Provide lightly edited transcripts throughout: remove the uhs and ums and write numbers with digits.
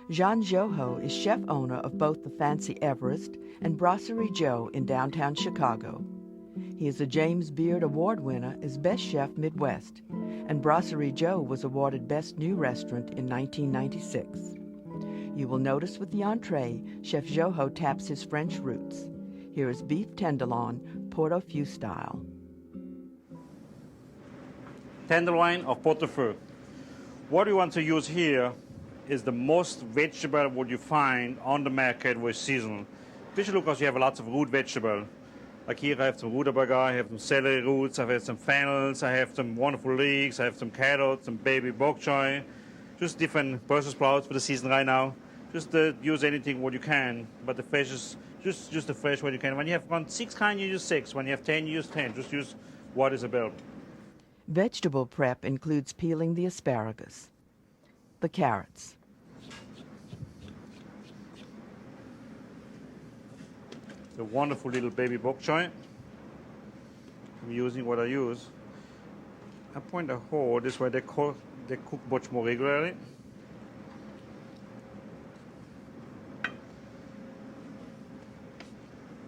Jean Joho is chef owner of both the Fancy Everest and Brasserie Joe in downtown Chicago. He is a James Beard Award winner as Best Chef Midwest, and Brasserie Joe was awarded Best New Restaurant in 1996. You will notice with the entree, Chef Joho taps his French roots. Here is beef tenderloin, pot-au-feu style. Tenderloin of pot-au-feu. What we want to use here is the most vegetable what you find on the market with seasonal. Especially because you have lots of root vegetable. Like here I have some rutabaga, I have some celery roots, I have some fennels, I have some wonderful leeks, I have some carrots, some baby bok choy. Just different Brussels sprouts for the season right now. Just use anything what you can, but the fresh is just the fresh what you can. When you have around 6 kinds, you use 6. When you have 10, you use 10. Just use what is available. Vegetable prep includes peeling the asparagus, the carrots, the wonderful little baby bok choy. I'm using what I use. I point a hole this way they cook much more regularly.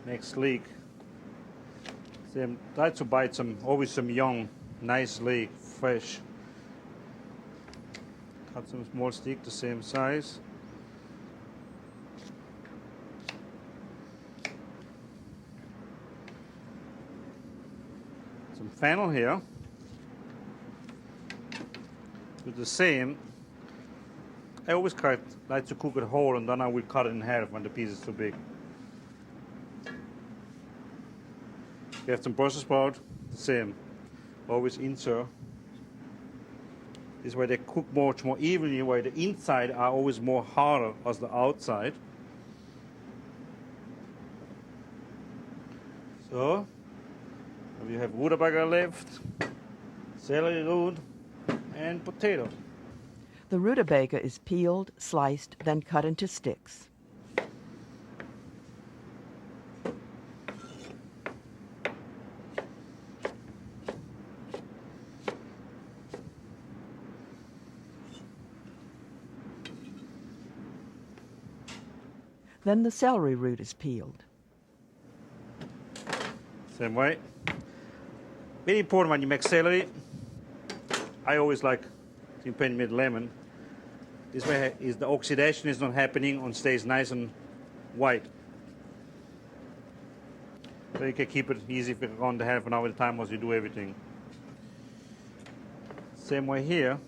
Next leek. Try to buy always some young, nice leek, fresh. Cut some small stick the same size. Some fennel here. Do the same. I always like to cook it whole, and then I will cut it in half when the piece is too big. You have some Brussels sprout, the same. Always insert. This way they cook much more evenly, where the inside are always more harder as the outside. So, we have rutabaga left, celery root, and potato. The rutabaga is peeled, sliced, then cut into sticks. Then the celery root is peeled. Same way. Very important when you make celery. I always like to pen with lemon. This way is the oxidation is not happening and stays nice and white. So you can keep it easy for around half an hour at a time as you do everything. Same way here.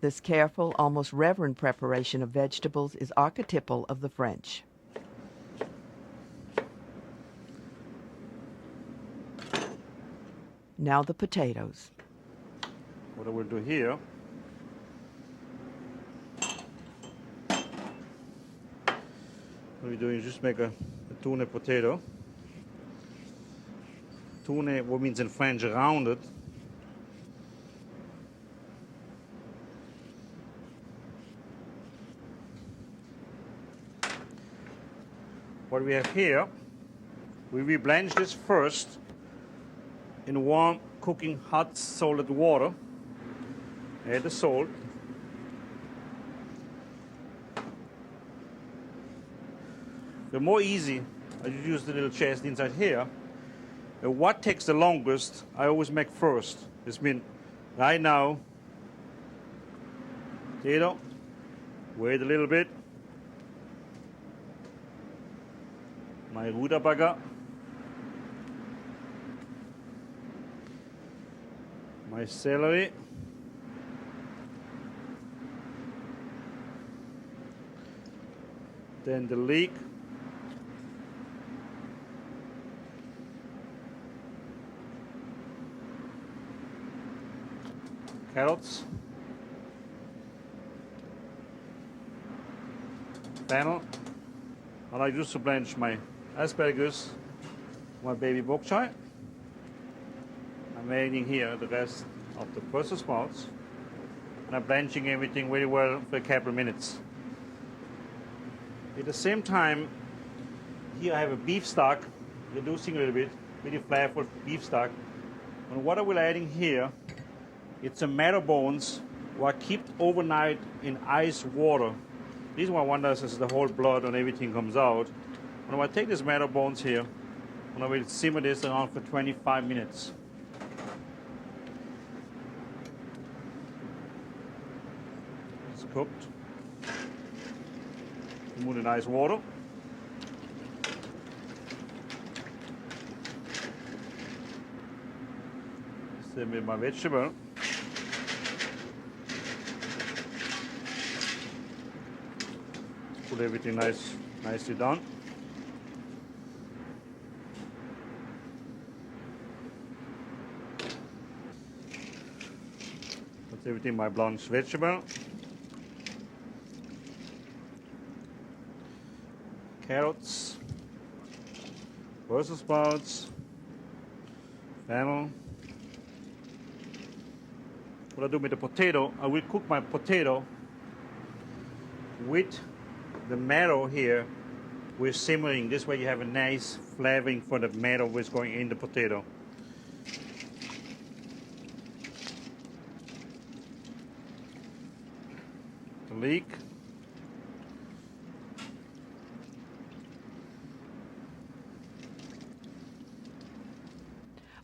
This careful, almost reverent preparation of vegetables is archetypal of the French. Now the potatoes. What I will do here, what we're doing is just make a tuna potato. Tuna, what means in French rounded. What we have here, we will blanch this first in warm, cooking, hot, salted water. Add the salt. The more easy, I use the little chest inside here. What takes the longest, I always make first. This means right now, potato, wait a little bit. My rutabaga, my celery, then the leek, carrots, fennel. I like just to blanch my asparagus, my baby bok choy. I'm adding here the rest of the Brussels sprouts, and I'm blanching everything very well for a couple of minutes. At the same time, here I have a beef stock, reducing a little bit, very flavorful beef stock. And what I will add in here, It's a marrow bones were kept overnight in ice water. This one wonders as the whole blood and everything comes out. And I take this marrow bones here and I will simmer this around for 25 minutes. It's cooked. Remove the nice water. Same with my vegetable. Put everything nicely done. Put everything in my blanched vegetable. Carrots, Brussels sprouts, fennel. What I do with the potato, I will cook my potato with the marrow here. We're simmering. This way you have a nice flavoring for the marrow which is going in the potato. The leek.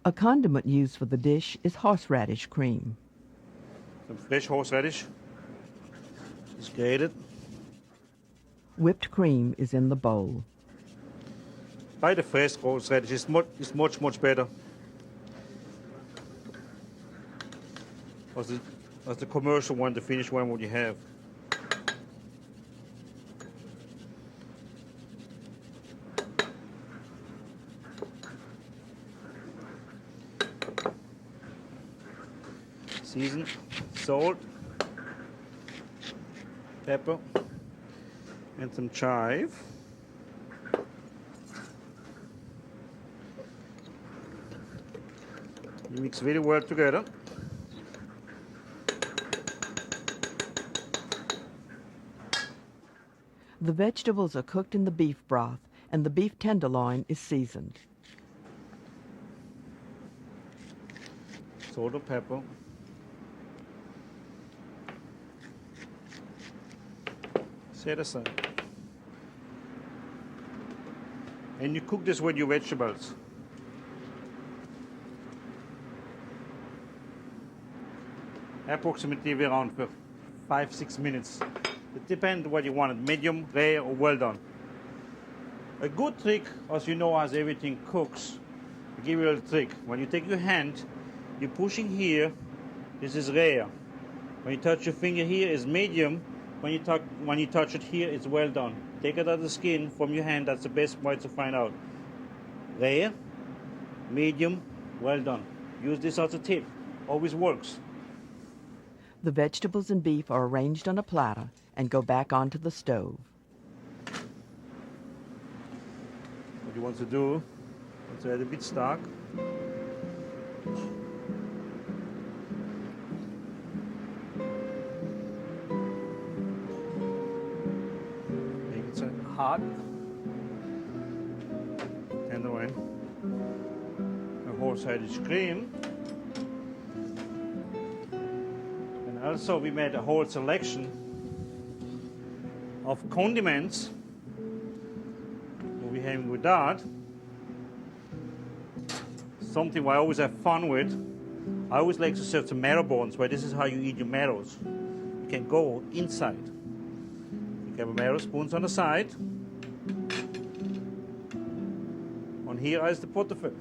A condiment used for the dish is horseradish cream. Some fresh horseradish. Just grated. Whipped cream is in the bowl. Buy the fresh horseradish. It's much better. As the commercial one, the finished one, what you have. Season, salt, pepper, and some chive. You mix very well together. The vegetables are cooked in the beef broth, and the beef tenderloin is seasoned. Salt and pepper. Set aside. And you cook this with your vegetables. Approximately around for 5-6 minutes. It depends what you want, medium, rare, or well done. A good trick, as you know, as everything cooks, I'll give you a little trick. When you take your hand, you're pushing here, this is rare. When you touch your finger here, is medium. When you touch it here, it's well done. Take it out of the skin from your hand, that's the best way to find out. Rare, medium, well done. Use this as a tip, always works. The vegetables and beef are arranged on a platter and go back onto the stove. What you want to do, let's add a bit stock. Make it hot. Tenderloin. A horseradish cream. And also we made a whole selection of condiments. What we're having with that. Something I always have fun with. I always like to serve some marrow bones, where this is how you eat your marrows. You can go inside. You have a marrow spoons on the side. On here is the pot-au-feu.